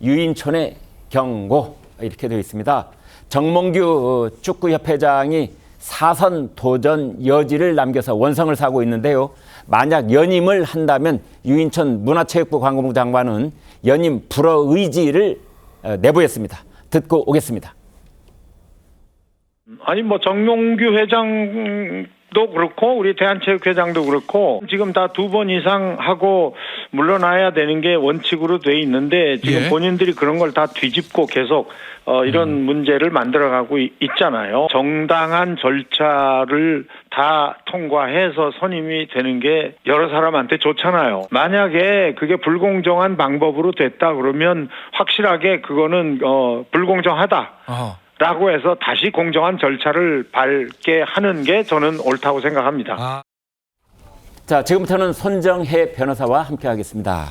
유인촌의 경고 이렇게 되어 있습니다. 정몽규 축구협회장이 사선 도전 여지를 남겨서 원성을 사고 있는데요. 만약 연임을 한다면 유인촌 문화체육부 관광부 장관은 연임 불허 의지를 내보였습니다. 듣고 오겠습니다. 아니 뭐 정몽규 회장도 그렇고 우리 대한체육회장도 그렇고 지금 다 2번 이상 하고 물러나야 되는 게 원칙으로 돼 있는데 지금 본인들이 그런 걸 다 뒤집고 계속 이런 문제를 만들어가고 있잖아요. 정당한 절차를 다 통과해서 선임이 되는 게 여러 사람한테 좋잖아요. 만약에 그게 불공정한 방법으로 됐다 그러면 확실하게 그거는 불공정하다. 라고 해서 다시 공정한 절차를 밟게 하는 게 저는 옳다고 생각합니다. 자, 지금부터는 손정혜 변호사와 함께 하겠습니다.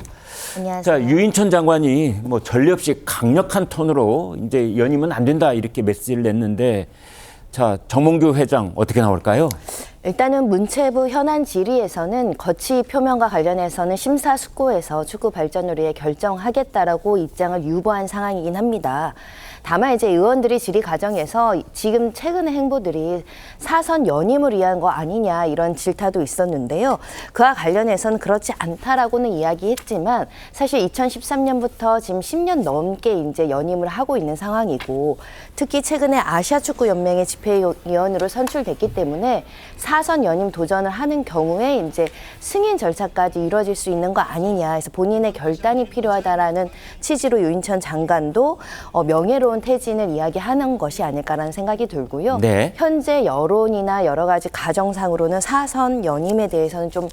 안녕하세요. 자, 유인촌 장관이 뭐 전례 없이 강력한 톤으로 이제 연임은 안 된다 이렇게 메시지를 냈는데, 자, 정몽규 회장 어떻게 나올까요? 일단은 문체부 현안 질의에서는 거치 표명과 관련해서는 심사숙고해서 축구 발전을 위해 결정하겠다라고 입장을 유보한 상황이긴 합니다. 다만 이제 의원들이 질의 과정에서 지금 최근의 행보들이 사선 연임을 위한 거 아니냐 이런 질타도 있었는데요. 그와 관련해서는 그렇지 않다라고는 이야기했지만 사실 2013년부터 지금 10년 넘게 이제 연임을 하고 있는 상황이고, 특히 최근에 아시아축구연맹의 집행위원으로 선출됐기 때문에 사선 연임 도전을 하는 경우에 이제 승인 절차까지 이루어질 수 있는 거 아니냐 해서 본인의 결단이 필요하다라는 취지로 유인천 장관도 명예로운 퇴진을 이야기하는 것이 아닐까라는 생각이 들고요. 네. 현재 여론이나 여러 가지 가정상으로는 사선 연임에 대해서는 좀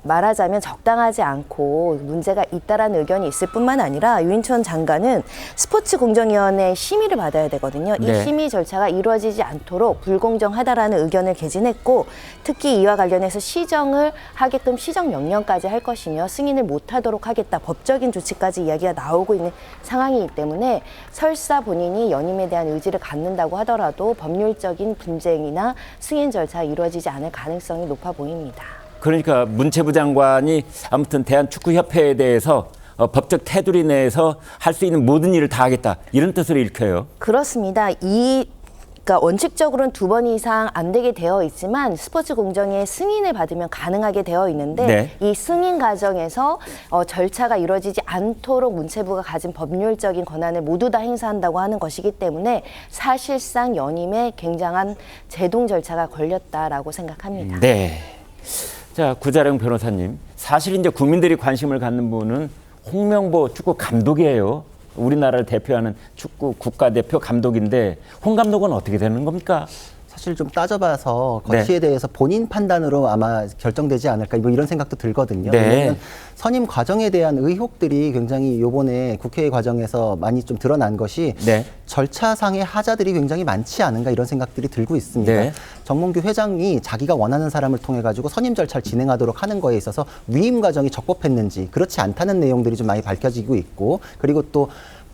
말하자면 적당하지 않고 문제가 있다라는 의견이 있을 뿐만 아니라 유인천 장관은 스포츠공정위원회의 심의를 받아야 되거든요. 네. 이 심의 절차가 이루어지지 않도록 불공정하다라는 의견을 개진했고, 특히 이와 관련해서 시정을 하게끔 시정명령까지 할 것이며 승인을 못하도록 하겠다, 법적인 조치까지 이야기가 나오고 있는 상황이기 때문에 설사 본인이 연임에 대한 의지를 갖는다고 하더라도 법률적인 분쟁이나 승인 절차가 이루어지지 않을 가능성이 높아 보입니다. 그러니까 문체부 장관이 아무튼 대한축구협회에 대해서 법적 테두리 내에서 할 수 있는 모든 일을 다 하겠다 이런 뜻으로 읽혀요. 그렇습니다. 그러니까 원칙적으로는 2번 이상 안 되게 되어 있지만 스포츠 공정의 승인을 받으면 가능하게 되어 있는데, 네. 이 승인 과정에서 절차가 이루어지지 않도록 문체부가 가진 법률적인 권한을 모두 다 행사한다고 하는 것이기 때문에 사실상 연임에 굉장한 제동 절차가 걸렸다라고 생각합니다. 네. 자, 구자령 변호사님, 사실 이제 국민들이 관심을 갖는 분은 홍명보 축구 감독이에요. 우리나라를 대표하는 축구 국가대표 감독인데 홍 감독은 어떻게 되는 겁니까? 사실 좀 따져봐서 거치에 대해서 본인 판단으로 아마 결정되지 않을까 뭐 이런 생각도 들거든요. 네. 왜냐하면 선임 과정에 대한 의혹들이 굉장히 이번에 국회 과정에서 많이 좀 드러난 것이 네. 절차상의 하자들이 굉장히 많지 않은가 이런 생각들이 들고 있습니다. 네. 정몽규 회장이 자기가 원하는 사람을 통해 가지고 선임 절차를 진행하도록 하는 거에 있어서 위임 과정이 적법했는지 그렇지 않다는 내용들이 좀 많이 밝혀지고 있고, 그리고 또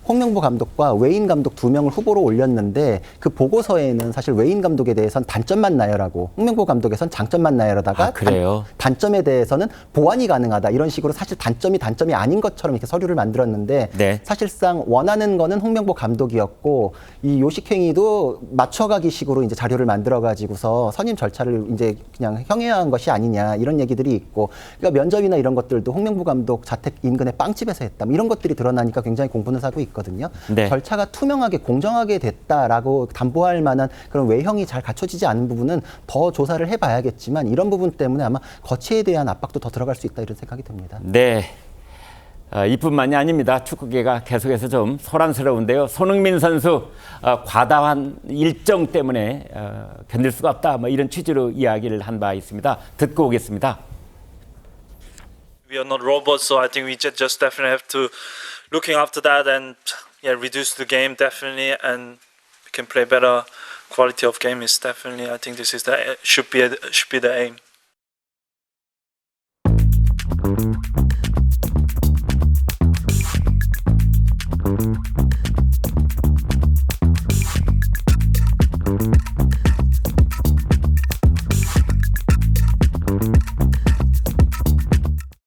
홍명보 감독과 웨인 감독 2명을 후보로 올렸는데 그 보고서에는 사실 웨인 감독에 대해서는 단점만 나열하고 홍명보 감독에선 장점만 나열하다가 그래요? 단점에 대해서는 보완이 가능하다 이런 식으로 사실 단점이 단점이 것처럼 이렇게 서류를 만들었는데, 네. 사실상 원하는 거는 홍명보 감독이었고 이 요식행위도 맞춰가기 식으로 이제 자료를 만들어 가지고서 선임 절차를 이제 그냥 형해한 것이 아니냐 이런 얘기들이 있고, 그러니까 면접이나 이런 것들도 홍명보 감독 자택 인근의 빵집에서 했다 뭐 이런 것들이 드러나니까 굉장히 공분을 사고 있거든요. 네. 절차가 투명하게 공정하게 됐다라고 담보할 만한 그런 외형이 잘 갖춰지지 않은 부분은 더 조사를 해봐야겠지만, 이런 부분 때문에 아마 거치에 대한 압박도 더 들어갈 수 있다 이런 생각이 듭니다. 네. 이뿐만이 아닙니다. 축구계가 계속해서 좀 소란스러운데요. 손흥민 선수 과다한 일정 때문에 견딜 수가 없다 뭐 이런 취지로 이야기를 한 바 있습니다. 듣고 오겠습니다. We are not robots, so I think we just definitely have to looking after that and reduce the game definitely, and we can play better quality of game is definitely, I think this is should be the aim.